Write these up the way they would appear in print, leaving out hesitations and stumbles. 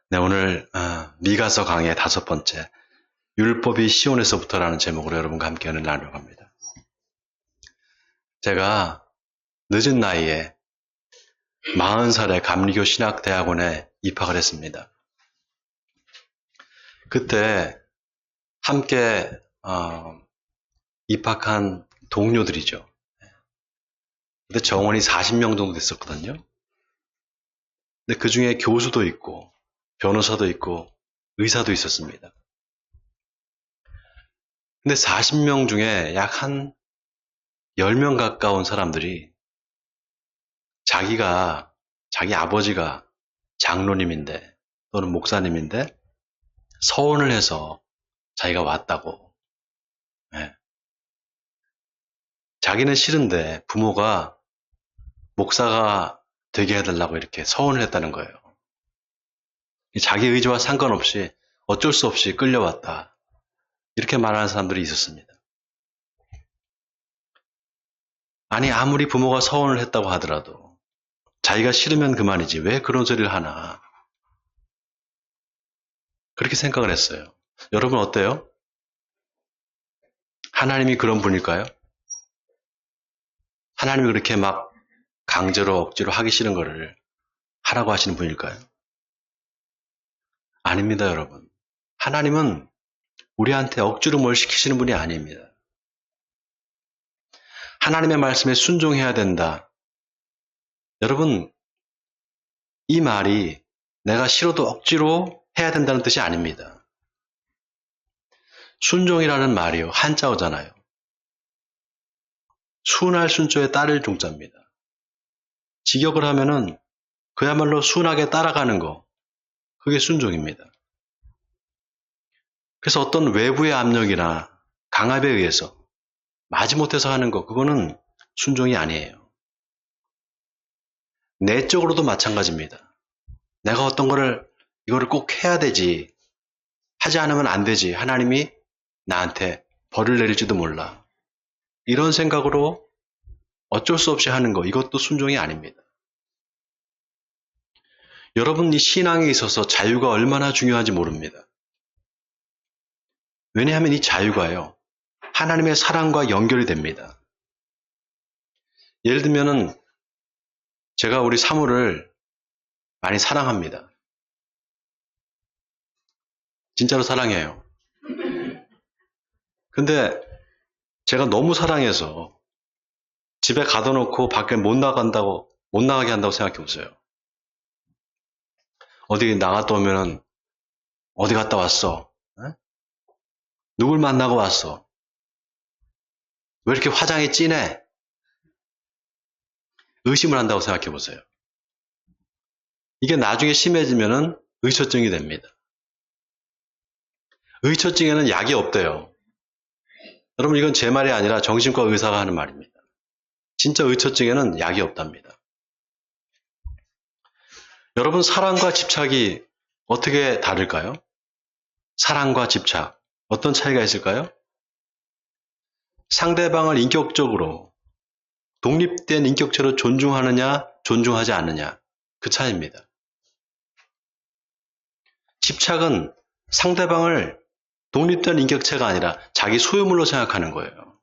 네, 오늘 미가서 강의 5번째 율법이 시온에서부터라는 제목으로 여러분과 함께 은혜를 나누려고 합니다. 제가 늦은 나이에 40살에 감리교 신학대학원에 입학을 했습니다. 그때 함께 입학한 동료들이죠. 근데 정원이 40명 정도 됐었거든요. 근데 그 중에 교수도 있고 변호사도 있고 의사도 있었습니다. 근데 40명 중에 약 한 10명 가까운 사람들이 자기 아버지가 장로님인데 또는 목사님인데 서원을 해서 자기가 왔다고. 예. 자기는 싫은데 부모가 목사가 되게 해달라고 이렇게 서원을 했다는 거예요. 자기 의지와 상관없이 어쩔 수 없이 끌려왔다. 이렇게 말하는 사람들이 있었습니다. 아니, 아무리 부모가 서원을 했다고 하더라도 자기가 싫으면 그만이지 왜 그런 소리를 하나. 그렇게 생각을 했어요. 여러분 어때요? 하나님이 그런 분일까요? 하나님이 그렇게 막 강제로 억지로 하기 싫은 거를 하라고 하시는 분일까요? 아닙니다, 여러분. 하나님은 우리한테 억지로 뭘 시키시는 분이 아닙니다. 하나님의 말씀에 순종해야 된다. 여러분, 이 말이 내가 싫어도 억지로 해야 된다는 뜻이 아닙니다. 순종이라는 말이요, 한자어잖아요. 순할 순조에 따를 종자입니다. 직역을 하면은 그야말로 순하게 따라가는 거, 그게 순종입니다. 그래서 어떤 외부의 압력이나 강압에 의해서 마지못해서 하는 거, 그거는 순종이 아니에요. 내적으로도 마찬가지입니다. 내가 어떤 이거를 꼭 해야 되지, 하지 않으면 안 되지, 하나님이 나한테 벌을 내릴지도 몰라. 이런 생각으로 어쩔 수 없이 하는 거, 이것도 순종이 아닙니다. 여러분, 이 신앙에 있어서 자유가 얼마나 중요한지 모릅니다. 왜냐하면 이 자유가요, 하나님의 사랑과 연결이 됩니다. 예를 들면은 제가 우리 사무를 많이 사랑합니다. 진짜로 사랑해요. 근데 제가 너무 사랑해서 집에 가둬놓고 밖에 못 나가게 한다고 생각해 보세요. 어디 나갔다 오면은 어디 갔다 왔어? 에? 누굴 만나고 왔어? 왜 이렇게 화장이 진해? 의심을 한다고 생각해 보세요. 이게 나중에 심해지면은 의처증이 됩니다. 의처증에는 약이 없대요. 여러분, 이건 제 말이 아니라 정신과 의사가 하는 말입니다. 진짜 의처증에는 약이 없답니다. 여러분, 사랑과 집착이 어떻게 다를까요? 사랑과 집착, 어떤 차이가 있을까요? 상대방을 인격적으로 독립된 인격체로 존중하느냐, 존중하지 않느냐, 그 차이입니다. 집착은 상대방을 독립된 인격체가 아니라 자기 소유물로 생각하는 거예요.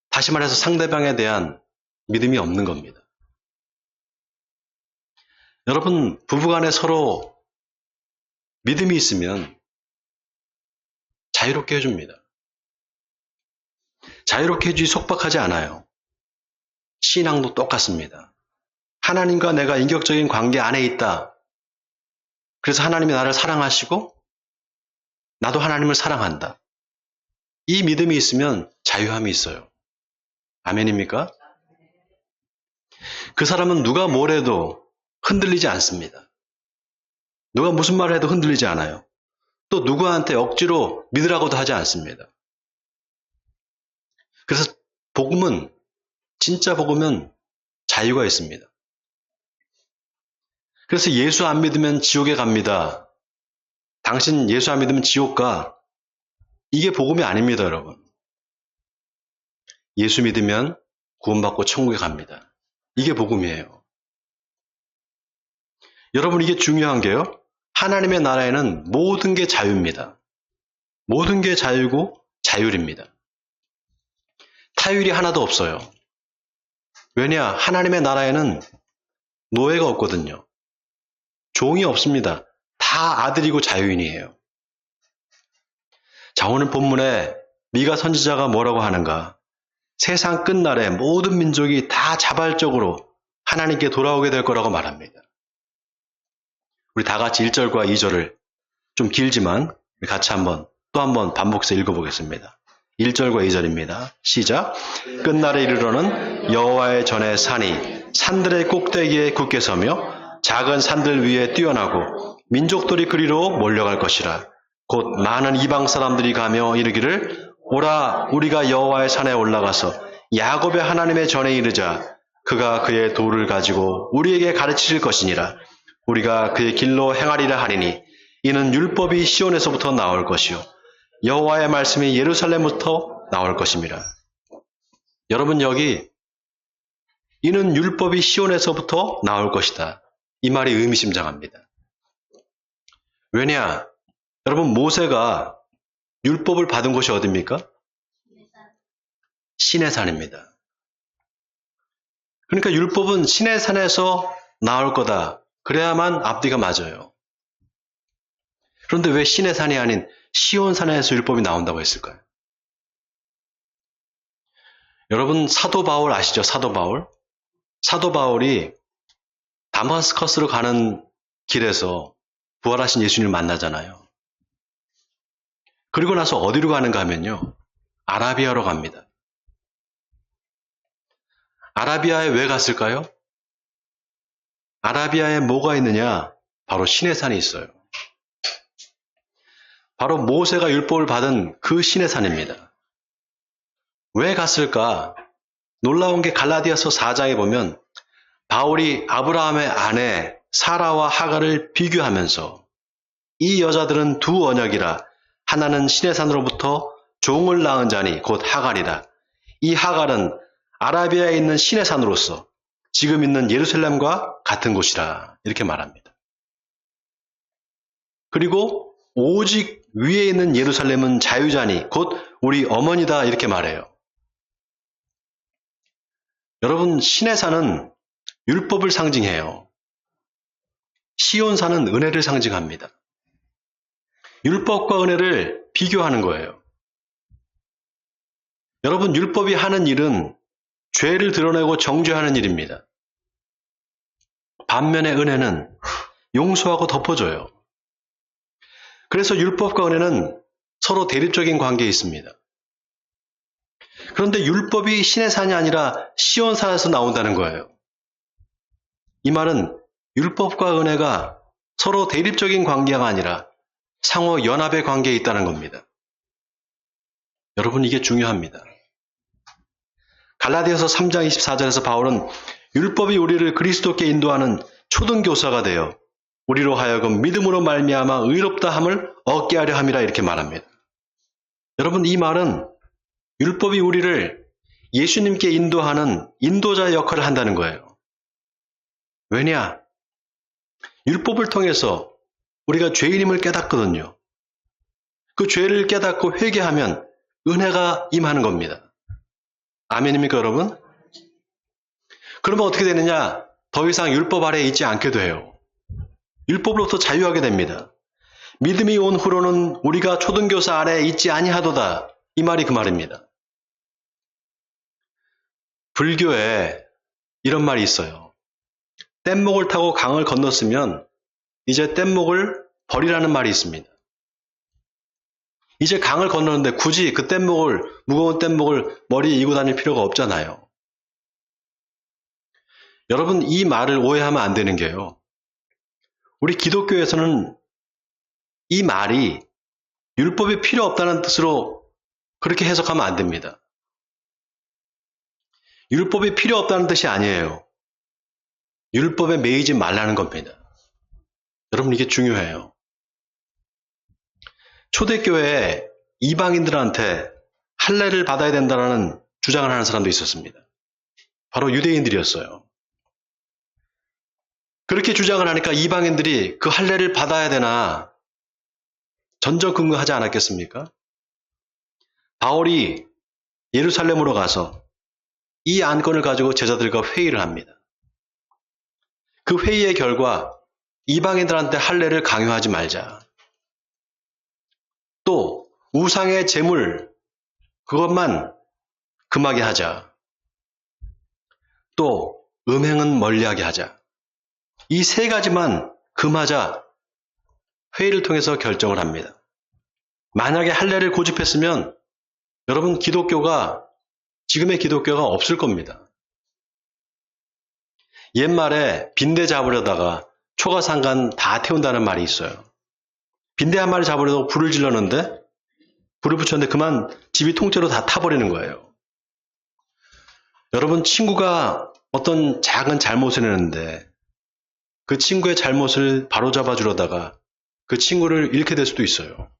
다시 말해서 상대방에 대한 믿음이 없는 겁니다. 여러분, 부부간에 서로 믿음이 있으면 자유롭게 해줍니다. 자유롭게 해주지 속박하지 않아요. 신앙도 똑같습니다. 하나님과 내가 인격적인 관계 안에 있다. 그래서 하나님이 나를 사랑하시고 나도 하나님을 사랑한다. 이 믿음이 있으면 자유함이 있어요. 아멘입니까? 그 사람은 누가 뭘 해도 흔들리지 않습니다. 누가 무슨 말을 해도 흔들리지 않아요. 또 누구한테 억지로 믿으라고도 하지 않습니다. 그래서 진짜 복음은 자유가 있습니다. 그래서 예수 안 믿으면 지옥에 갑니다. 당신 예수 안 믿으면 지옥 가. 이게 복음이 아닙니다, 여러분. 예수 믿으면 구원받고 천국에 갑니다. 이게 복음이에요. 여러분, 이게 중요한 게요. 하나님의 나라에는 모든 게 자유입니다. 모든 게 자유고 자율입니다. 타율이 하나도 없어요. 왜냐? 하나님의 나라에는 노예가 없거든요. 종이 없습니다. 다 아들이고 자유인이에요. 자, 오늘 본문에 미가 선지자가 뭐라고 하는가? 세상 끝날에 모든 민족이 다 자발적으로 하나님께 돌아오게 될 거라고 말합니다. 우리 다 같이 1절과 2절을 좀 길지만 같이 또 한번 반복해서 읽어보겠습니다. 1절과 2절입니다. 시작. 끝날에 이르러는 여호와의 전에 산이 산들의 꼭대기에 굳게 서며 작은 산들 위에 뛰어나고 민족들이 그리로 몰려갈 것이라. 곧 많은 이방 사람들이 가며 이르기를 오라 우리가 여호와의 산에 올라가서 야곱의 하나님의 전에 이르자. 그가 그의 도를 가지고 우리에게 가르치실 것이니라. 우리가 그의 길로 행하리라 하리니 이는 율법이 시온에서부터 나올 것이요 여호와의 말씀이 예루살렘부터 나올 것임이라. 여러분, 여기 이는 율법이 시온에서부터 나올 것이다. 이 말이 의미심장합니다. 왜냐? 여러분, 모세가 율법을 받은 곳이 어디입니까? 시내산입니다. 그러니까 율법은 시내산에서 나올 거다. 그래야만 앞뒤가 맞아요. 그런데 왜 시내산이 아닌 시온산에서 율법이 나온다고 했을까요? 여러분, 사도 바울 아시죠? 사도 바울? 사도 바울이 다마스커스로 가는 길에서 부활하신 예수님을 만나잖아요. 그리고 나서 어디로 가는가 하면요. 아라비아로 갑니다. 아라비아에 왜 갔을까요? 아라비아에 뭐가 있느냐? 바로 시내산이 있어요. 바로 모세가 율법을 받은 그 시내산입니다. 왜 갔을까? 놀라운 게 갈라디아서 4장에 보면 바울이 아브라함의 아내 사라와 하갈을 비교하면서 이 여자들은 두 언역이라 하나는 시내산으로부터 종을 낳은 자니 곧 하갈이다. 이 하갈은 아라비아에 있는 시내산으로서 지금 있는 예루살렘과 같은 곳이라 이렇게 말합니다. 그리고 오직 위에 있는 예루살렘은 자유자니 곧 우리 어머니다 이렇게 말해요. 여러분, 시내산은 율법을 상징해요. 시온산은 은혜를 상징합니다. 율법과 은혜를 비교하는 거예요. 여러분, 율법이 하는 일은 죄를 드러내고 정죄하는 일입니다. 반면에 은혜는 용서하고 덮어줘요. 그래서 율법과 은혜는 서로 대립적인 관계에 있습니다. 그런데 율법이 시내산이 아니라 시온산에서 나온다는 거예요. 이 말은 율법과 은혜가 서로 대립적인 관계가 아니라 상호 연합의 관계에 있다는 겁니다. 여러분, 이게 중요합니다. 갈라디아서 3장 24절에서 바울은 율법이 우리를 그리스도께 인도하는 초등교사가 되어 우리로 하여금 믿음으로 말미암아 의롭다함을 얻게 하려 함이라 이렇게 말합니다. 여러분, 이 말은 율법이 우리를 예수님께 인도하는 인도자 역할을 한다는 거예요. 왜냐? 율법을 통해서 우리가 죄인임을 깨닫거든요. 그 죄를 깨닫고 회개하면 은혜가 임하는 겁니다. 아멘입니까, 여러분? 그러면 어떻게 되느냐? 더 이상 율법 아래에 있지 않게 돼요. 율법으로부터 자유하게 됩니다. 믿음이 온 후로는 우리가 초등교사 아래에 있지 아니하도다. 이 말이 그 말입니다. 불교에 이런 말이 있어요. 뗏목을 타고 강을 건넜으면 이제 뗏목을 버리라는 말이 있습니다. 이제 강을 건너는데 굳이 그 무거운 뗏목을 머리에 이고 다닐 필요가 없잖아요. 여러분, 이 말을 오해하면 안 되는 게요. 우리 기독교에서는 이 말이 율법이 필요 없다는 뜻으로 그렇게 해석하면 안 됩니다. 율법이 필요 없다는 뜻이 아니에요. 율법에 매이지 말라는 겁니다. 여러분, 이게 중요해요. 초대교회에 이방인들한테 할례를 받아야 된다는 주장을 하는 사람도 있었습니다. 바로 유대인들이었어요. 그렇게 주장을 하니까 이방인들이 그 할례를 받아야 되나 전전긍긍하지 않았겠습니까? 바울이 예루살렘으로 가서 이 안건을 가지고 제자들과 회의를 합니다. 그 회의의 결과 이방인들한테 할례를 강요하지 말자. 또 우상의 제물 그것만 금하게 하자. 또 음행은 멀리하게 하자. 이 세 가지만 금하자 회의를 통해서 결정을 합니다. 만약에 할례를 고집했으면 여러분 지금의 기독교가 없을 겁니다. 옛말에 빈대 잡으려다가 초가상간 다 태운다는 말이 있어요. 빈대 한 마리 잡으려고 불을 질렀는데 불을 붙였는데 그만 집이 통째로 다 타버리는 거예요. 여러분 친구가 어떤 작은 잘못을 했는데 그 친구의 잘못을 바로잡아 주려다가 그 친구를 잃게 될 수도 있어요.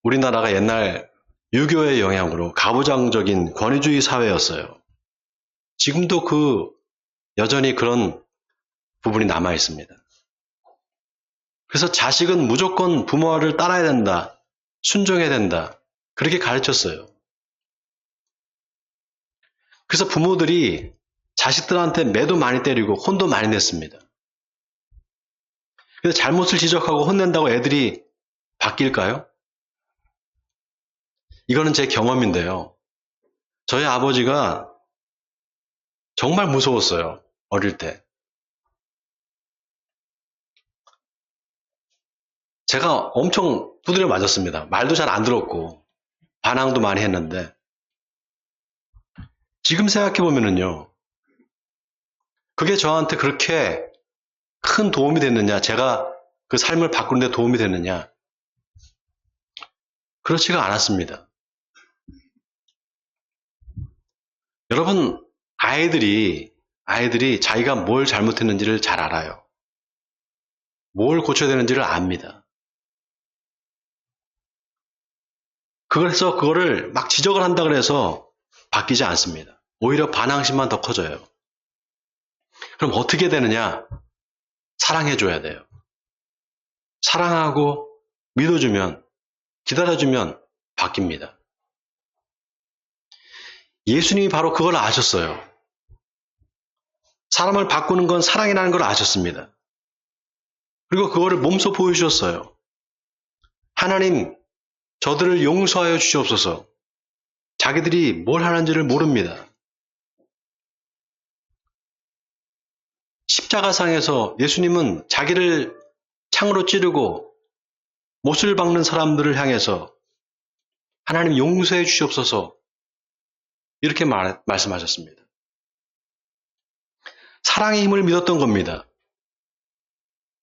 우리나라가 옛날 유교의 영향으로 가부장적인 권위주의 사회였어요. 지금도 여전히 그런 부분이 남아 있습니다. 그래서 자식은 무조건 부모를 따라야 된다, 순종해야 된다, 그렇게 가르쳤어요. 그래서 부모들이 자식들한테 매도 많이 때리고 혼도 많이 냈습니다. 그래서 잘못을 지적하고 혼낸다고 애들이 바뀔까요? 이거는 제 경험인데요. 저희 아버지가 정말 무서웠어요. 어릴 때. 제가 엄청 두드려 맞았습니다. 말도 잘 안 들었고 반항도 많이 했는데 지금 생각해보면요. 그게 저한테 그렇게 큰 도움이 됐느냐, 제가 그 삶을 바꾸는 데 도움이 됐느냐, 그렇지가 않았습니다. 여러분, 아이들이 자기가 뭘 잘못했는지를 잘 알아요. 뭘 고쳐야 되는지를 압니다. 그래서 그거를 막 지적을 한다 그래서 바뀌지 않습니다. 오히려 반항심만 더 커져요. 그럼 어떻게 되느냐? 사랑해줘야 돼요. 사랑하고 믿어주면, 기다려주면 바뀝니다. 예수님이 바로 그걸 아셨어요. 사람을 바꾸는 건 사랑이라는 걸 아셨습니다. 그리고 그거를 몸소 보여주셨어요. 하나님, 저들을 용서하여 주시옵소서. 자기들이 뭘 하는지를 모릅니다. 십자가상에서 예수님은 자기를 창으로 찌르고 못을 박는 사람들을 향해서 하나님 용서해 주시옵소서 이렇게 말씀하셨습니다. 사랑의 힘을 믿었던 겁니다.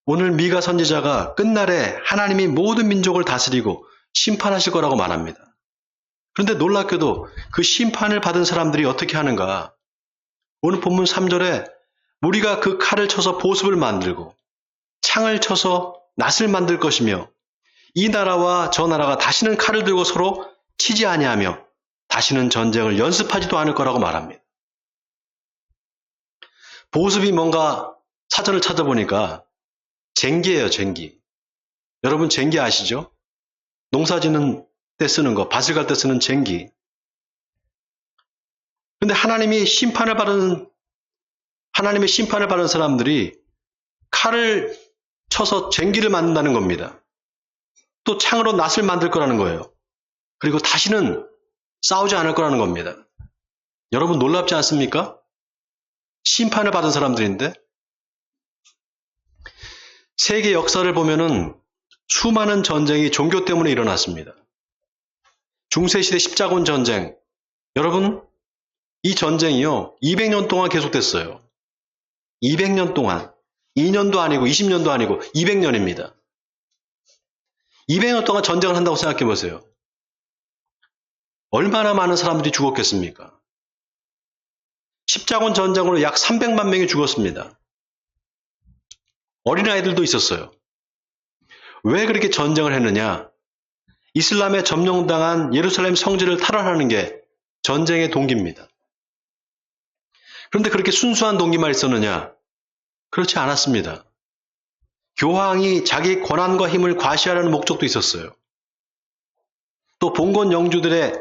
오늘 미가 선지자가 끝날에 하나님이 모든 민족을 다스리고 심판하실 거라고 말합니다. 그런데 놀랍게도 그 심판을 받은 사람들이 어떻게 하는가? 오늘 본문 3절에 우리가 그 칼을 쳐서 보습을 만들고 창을 쳐서 낫을 만들 것이며 이 나라와 저 나라가 다시는 칼을 들고 서로 치지 아니하며 다시는 전쟁을 연습하지도 않을 거라고 말합니다. 보습이 뭔가 사전을 찾아보니까 쟁기예요, 쟁기. 여러분 쟁기 아시죠? 농사 짓는 때 쓰는 거, 밭을 갈 때 쓰는 쟁기. 근데 하나님의 심판을 받은 사람들이 칼을 쳐서 쟁기를 만든다는 겁니다. 또 창으로 낫을 만들 거라는 거예요. 그리고 다시는 싸우지 않을 거라는 겁니다. 여러분 놀랍지 않습니까? 심판을 받은 사람들인데 세계 역사를 보면은 수많은 전쟁이 종교 때문에 일어났습니다. 중세시대 십자군 전쟁. 여러분 이 전쟁이요 200년 동안 계속됐어요. 200년 동안 2년도 아니고 20년도 아니고 200년입니다. 200년 동안 전쟁을 한다고 생각해 보세요. 얼마나 많은 사람들이 죽었겠습니까? 십자군 전쟁으로 약 300만 명이 죽었습니다. 어린아이들도 있었어요. 왜 그렇게 전쟁을 했느냐? 이슬람에 점령당한 예루살렘 성지를 탈환하는 게 전쟁의 동기입니다. 그런데 그렇게 순수한 동기만 있었느냐? 그렇지 않았습니다. 교황이 자기 권한과 힘을 과시하려는 목적도 있었어요. 또 봉건 영주들의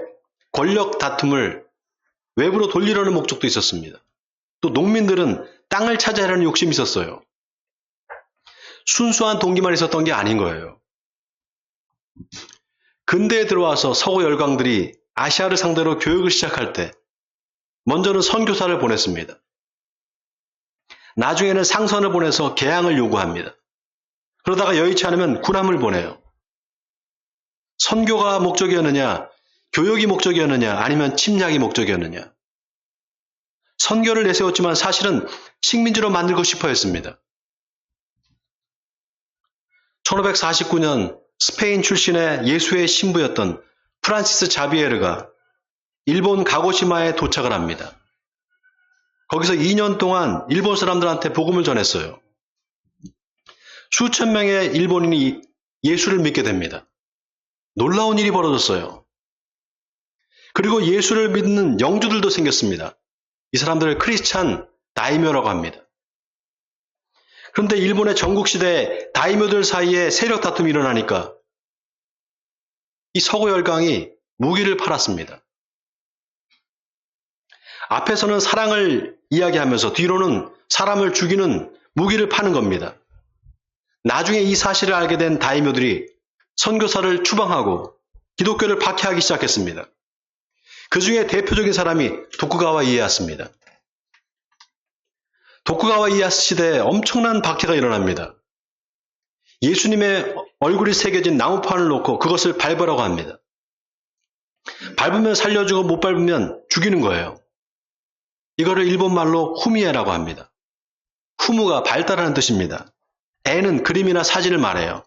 권력 다툼을 외부로 돌리려는 목적도 있었습니다. 또 농민들은 땅을 차지하려는 욕심이 있었어요. 순수한 동기만 있었던 게 아닌 거예요. 근대에 들어와서 서구 열강들이 아시아를 상대로 교육을 시작할 때 먼저는 선교사를 보냈습니다. 나중에는 상선을 보내서 개항을 요구합니다. 그러다가 여의치 않으면 군함을 보내요. 선교가 목적이었느냐, 교육이 목적이었느냐, 아니면 침략이 목적이었느냐. 선교를 내세웠지만 사실은 식민지로 만들고 싶어 했습니다. 1549년 스페인 출신의 예수의 신부였던 프란시스 자비에르가 일본 가고시마에 도착을 합니다. 거기서 2년 동안 일본 사람들한테 복음을 전했어요. 수천 명의 일본인이 예수를 믿게 됩니다. 놀라운 일이 벌어졌어요. 그리고 예수를 믿는 영주들도 생겼습니다. 이 사람들을 크리스찬 다이묘라고 합니다. 그런데 일본의 전국시대에 다이묘들 사이에 세력 다툼이 일어나니까 이 서구 열강이 무기를 팔았습니다. 앞에서는 사랑을 이야기하면서 뒤로는 사람을 죽이는 무기를 파는 겁니다. 나중에 이 사실을 알게 된 다이묘들이 선교사를 추방하고 기독교를 박해하기 시작했습니다. 그 중에 대표적인 사람이 도쿠가와 이에야스입니다. 도쿠가와 이에야스 시대에 엄청난 박해가 일어납니다. 예수님의 얼굴이 새겨진 나무판을 놓고 그것을 밟으라고 합니다. 밟으면 살려주고 못 밟으면 죽이는 거예요. 이거를 일본말로 후미에라고 합니다. 후무가 발달하는 뜻입니다. 에는 그림이나 사진을 말해요.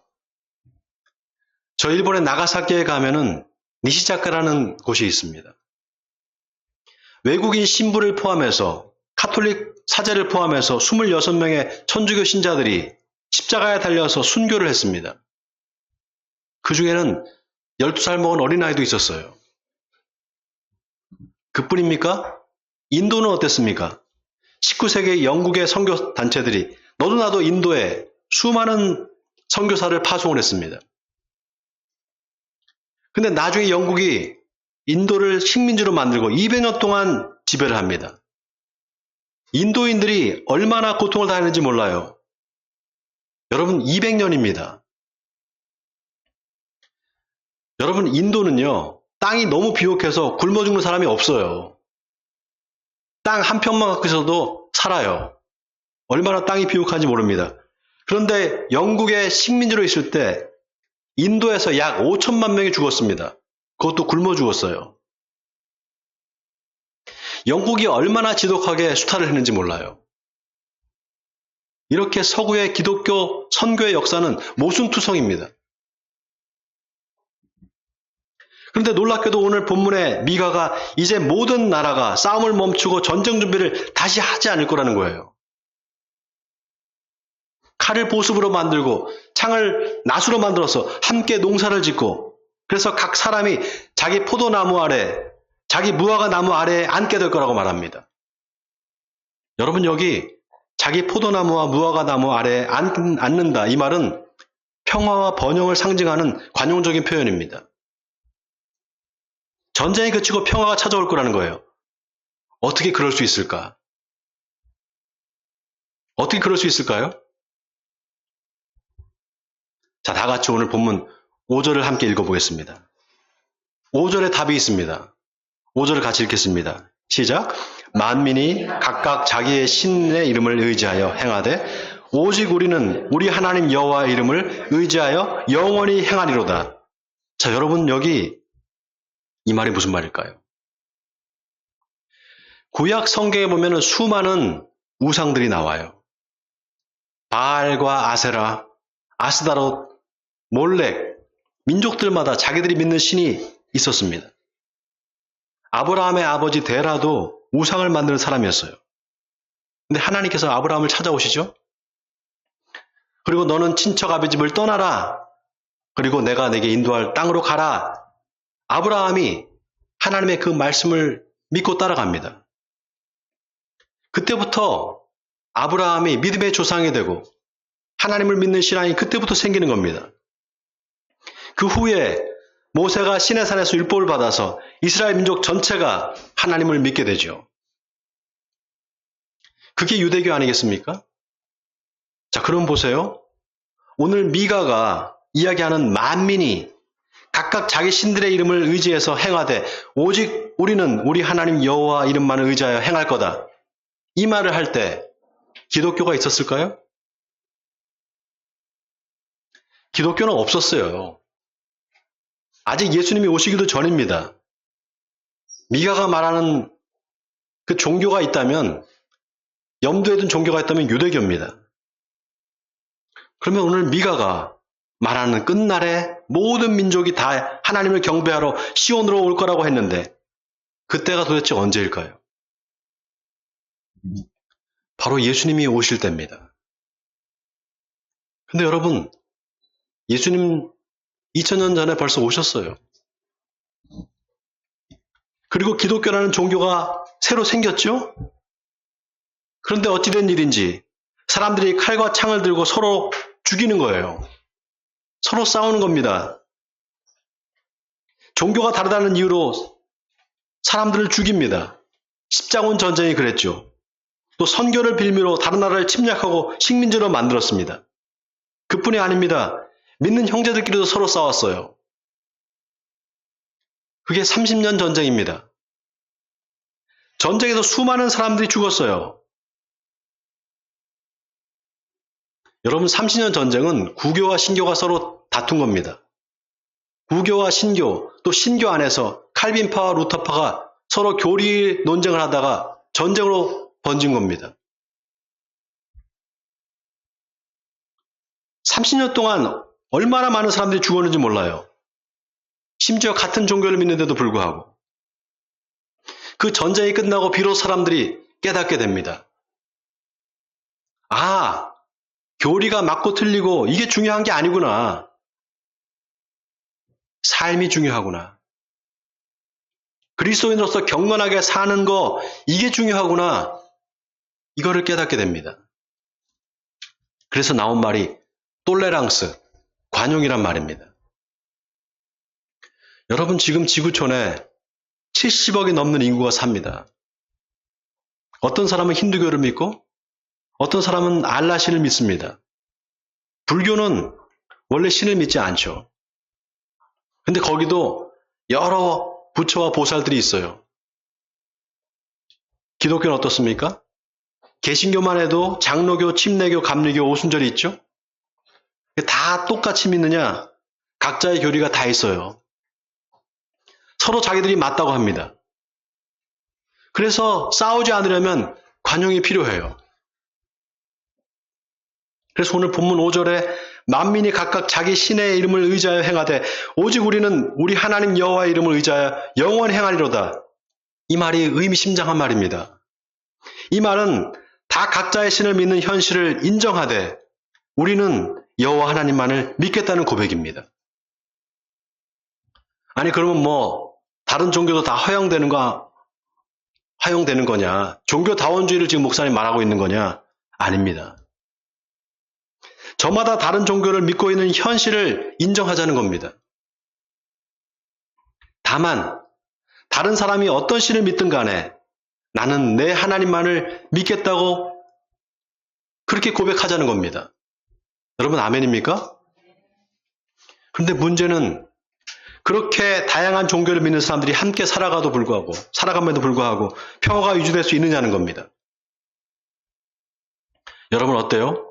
저 일본의 나가사키에 가면은 니시자카라는 곳이 있습니다. 외국인 신부를 포함해서 카톨릭 사제를 포함해서 26명의 천주교 신자들이 십자가에 달려서 순교를 했습니다. 그 중에는 12살 먹은 어린아이도 있었어요. 그뿐입니까? 인도는 어땠습니까? 19세기 영국의 선교 단체들이 너도 나도 인도에 수많은 선교사를 파송을 했습니다. 근데 나중에 영국이 인도를 식민지로 만들고 200년 동안 지배를 합니다. 인도인들이 얼마나 고통을 당했는지 몰라요. 여러분, 200년입니다. 여러분, 인도는요, 땅이 너무 비옥해서 굶어 죽는 사람이 없어요. 땅 한 평만 갖고 있어도 살아요. 얼마나 땅이 비옥한지 모릅니다. 그런데 영국의 식민지로 있을 때 인도에서 약 5천만 명이 죽었습니다. 그것도 굶어 죽었어요. 영국이 얼마나 지독하게 수탈을 했는지 몰라요. 이렇게 서구의 기독교 선교의 역사는 모순투성입니다. 그런데 놀랍게도 오늘 본문의 미가가 이제 모든 나라가 싸움을 멈추고 전쟁 준비를 다시 하지 않을 거라는 거예요. 칼을 보습으로 만들고 창을 낫으로 만들어서 함께 농사를 짓고 그래서 각 사람이 자기 포도나무 아래, 자기 무화과 나무 아래에 앉게 될 거라고 말합니다. 여러분, 여기 자기 포도나무와 무화과 나무 아래에 앉는다, 이 말은 평화와 번영을 상징하는 관용적인 표현입니다. 전쟁이 그치고 평화가 찾아올 거라는 거예요. 어떻게 그럴 수 있을까? 어떻게 그럴 수 있을까요? 자, 다 같이 오늘 본문 5절을 함께 읽어보겠습니다. 5절에 답이 있습니다. 5절을 같이 읽겠습니다. 시작. 만민이 각각 자기의 신의 이름을 의지하여 행하되 오직 우리는 우리 하나님 여호와의 이름을 의지하여 영원히 행하리로다. 자, 여러분, 여기 이 말이 무슨 말일까요? 구약 성경에 보면 수많은 우상들이 나와요. 바알과 아세라, 아스다롯, 몰렉, 민족들마다 자기들이 믿는 신이 있었습니다. 아브라함의 아버지 데라도 우상을 만드는 사람이었어요. 근데 하나님께서 아브라함을 찾아오시죠? 그리고 너는 친척 아비 집을 떠나라. 그리고 내가 내게 인도할 땅으로 가라. 아브라함이 하나님의 그 말씀을 믿고 따라갑니다. 그때부터 아브라함이 믿음의 조상이 되고 하나님을 믿는 신앙이 그때부터 생기는 겁니다. 그 후에 모세가 시내산에서 율법을 받아서 이스라엘 민족 전체가 하나님을 믿게 되죠. 그게 유대교 아니겠습니까? 자, 그럼 보세요. 오늘 미가가 이야기하는 만민이 각각 자기 신들의 이름을 의지해서 행하되 오직 우리는 우리 하나님 여호와 이름만을 의지하여 행할 거다. 이 말을 할 때 기독교가 있었을까요? 기독교는 없었어요. 아직 예수님이 오시기도 전입니다. 미가가 말하는 그 종교가 있다면, 염두에 둔 종교가 있다면 유대교입니다. 그러면 오늘 미가가 말하는 끝날에 모든 민족이 다 하나님을 경배하러 시온으로 올 거라고 했는데 그때가 도대체 언제일까요? 바로 예수님이 오실 때입니다. 근데 여러분, 예수님 2000년 전에 벌써 오셨어요. 그리고 기독교라는 종교가 새로 생겼죠? 그런데 어찌된 일인지 사람들이 칼과 창을 들고 서로 죽이는 거예요. 서로 싸우는 겁니다. 종교가 다르다는 이유로 사람들을 죽입니다. 십자군 전쟁이 그랬죠. 또 선교를 빌미로 다른 나라를 침략하고 식민지로 만들었습니다. 그뿐이 아닙니다. 믿는 형제들끼리도 서로 싸웠어요. 그게 30년 전쟁입니다. 전쟁에서 수많은 사람들이 죽었어요. 여러분, 30년 전쟁은 구교와 신교가 서로 다툰 겁니다. 구교와 신교, 또 신교 안에서 칼빈파와 루터파가 서로 교리 논쟁을 하다가 전쟁으로 번진 겁니다. 30년 동안 얼마나 많은 사람들이 죽었는지 몰라요. 심지어 같은 종교를 믿는데도 불구하고. 그 전쟁이 끝나고 비로소 사람들이 깨닫게 됩니다. 아, 교리가 맞고 틀리고 이게 중요한 게 아니구나. 삶이 중요하구나. 그리스도인으로서 경건하게 사는 거, 이게 중요하구나. 이거를 깨닫게 됩니다. 그래서 나온 말이 톨레랑스, 관용이란 말입니다. 여러분, 지금 지구촌에 70억이 넘는 인구가 삽니다. 어떤 사람은 힌두교를 믿고 어떤 사람은 알라 신을 믿습니다. 불교는 원래 신을 믿지 않죠. 근데 거기도 여러 부처와 보살들이 있어요. 기독교는 어떻습니까? 개신교만 해도 장로교, 침례교, 감리교, 오순절이 있죠? 다 똑같이 믿느냐? 각자의 교리가 다 있어요. 서로 자기들이 맞다고 합니다. 그래서 싸우지 않으려면 관용이 필요해요. 그래서 오늘 본문 5절에 만민이 각각 자기 신의 이름을 의지하여 행하되 오직 우리는 우리 하나님 여호와의 이름을 의지하여 영원히 행하리로다. 이 말이 의미심장한 말입니다. 이 말은 다 각자의 신을 믿는 현실을 인정하되 우리는 여호와 하나님만을 믿겠다는 고백입니다. 아니, 그러면 다른 종교도 다 허용되는 거냐? 종교다원주의를 지금 목사님 말하고 있는 거냐? 아닙니다. 저마다 다른 종교를 믿고 있는 현실을 인정하자는 겁니다. 다만 다른 사람이 어떤 신을 믿든 간에 나는 내 하나님만을 믿겠다고 그렇게 고백하자는 겁니다. 여러분, 아멘입니까? 그런데 문제는 그렇게 다양한 종교를 믿는 사람들이 함께 살아감에도 불구하고 평화가 유지될 수 있느냐는 겁니다. 여러분, 어때요?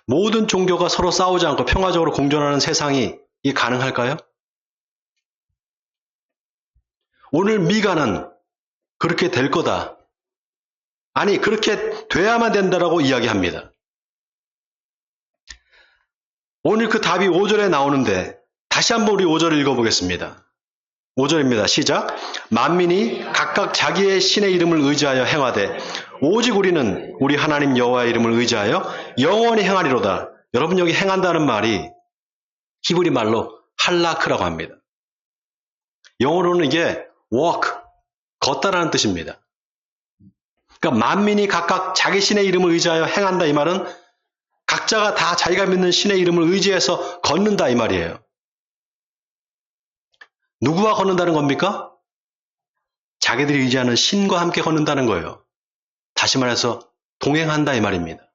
모든 종교가 서로 싸우지 않고 평화적으로 공존하는 세상이 이게 가능할까요? 오늘 미가는 그렇게 될 거다. 아니, 그렇게 돼야만 된다라고 이야기합니다. 오늘 그 답이 5절에 나오는데 다시 한번 우리 5절을 읽어보겠습니다. 5절입니다. 시작. 만민이 각각 자기의 신의 이름을 의지하여 행하되 오직 우리는 우리 하나님 여호와의 이름을 의지하여 영원히 행하리로다. 여러분, 여기 행한다는 말이 히브리 말로 할라크라고 합니다. 영어로는 이게 walk, 걷다라는 뜻입니다. 그러니까 만민이 각각 자기 신의 이름을 의지하여 행한다 이 말은 각자가 다 자기가 믿는 신의 이름을 의지해서 걷는다 이 말이에요. 누구와 걷는다는 겁니까? 자기들이 의지하는 신과 함께 걷는다는 거예요. 다시 말해서 동행한다 이 말입니다.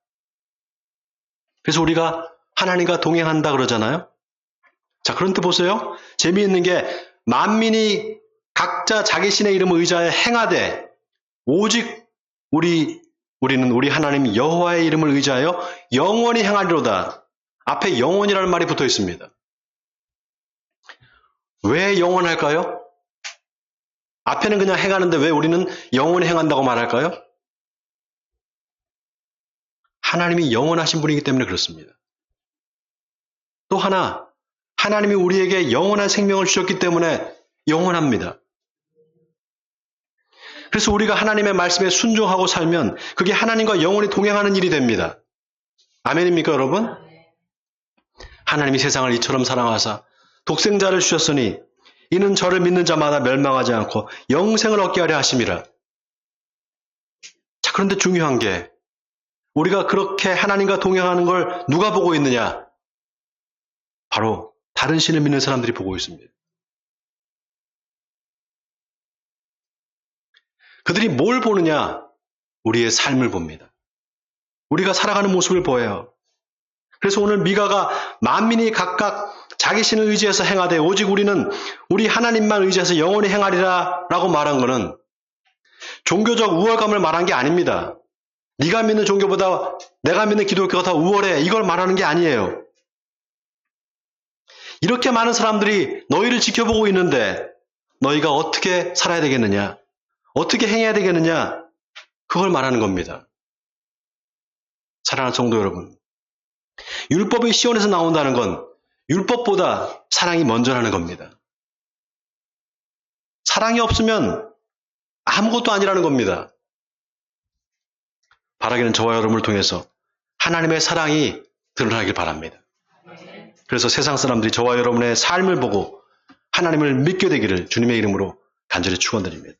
그래서 우리가 하나님과 동행한다 그러잖아요. 자, 그런데 보세요. 재미있는 게 만민이 각자 자기 신의 이름을 의지하여 행하되 오직 우리는 우리 하나님 여호와의 이름을 의지하여 영원히 행하리로다. 앞에 영원이라는 말이 붙어 있습니다. 왜 영원할까요? 앞에는 그냥 행하는데 왜 우리는 영원히 행한다고 말할까요? 하나님이 영원하신 분이기 때문에 그렇습니다. 또 하나, 하나님이 우리에게 영원한 생명을 주셨기 때문에 영원합니다. 그래서 우리가 하나님의 말씀에 순종하고 살면 그게 하나님과 영원히 동행하는 일이 됩니다. 아멘입니까, 여러분? 하나님이 세상을 이처럼 사랑하사 독생자를 주셨으니 이는 저를 믿는 자마다 멸망하지 않고 영생을 얻게 하려 하심이라. 자, 그런데 중요한 게 우리가 그렇게 하나님과 동행하는 걸 누가 보고 있느냐? 바로 다른 신을 믿는 사람들이 보고 있습니다. 그들이 뭘 보느냐? 우리의 삶을 봅니다. 우리가 살아가는 모습을 보여요. 그래서 오늘 미가가 만민이 각각 자기 신을 의지해서 행하되 오직 우리는 우리 하나님만 의지해서 영원히 행하리라 라고 말한 것은 종교적 우월감을 말한 게 아닙니다. 네가 믿는 종교보다 내가 믿는 기독교가 더 우월해 이걸 말하는 게 아니에요. 이렇게 많은 사람들이 너희를 지켜보고 있는데 너희가 어떻게 살아야 되겠느냐? 어떻게 행해야 되겠느냐? 그걸 말하는 겁니다. 사랑하는 성도 여러분, 율법이 시온에서 나온다는 건 율법보다 사랑이 먼저라는 겁니다. 사랑이 없으면 아무것도 아니라는 겁니다. 바라기는 저와 여러분을 통해서 하나님의 사랑이 드러나길 바랍니다. 그래서 세상 사람들이 저와 여러분의 삶을 보고 하나님을 믿게 되기를 주님의 이름으로 간절히 축원드립니다.